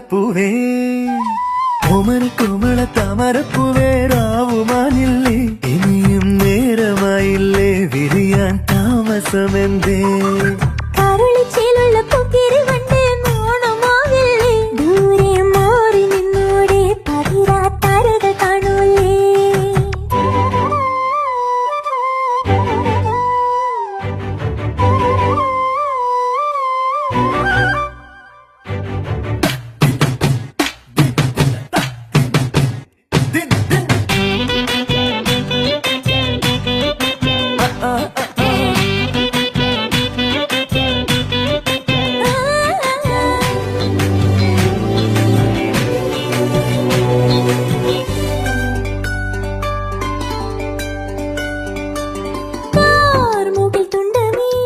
താമരപ്പൂവേ ഓമന കോമള താമരപ്പൂവേ രാവുമാനില്ലേ ഇനിയും നേരമായില്ലേ വിരിയാൻ താമസമെന്തേ കരളിച്ചേലുള്ള പൂക്കിരി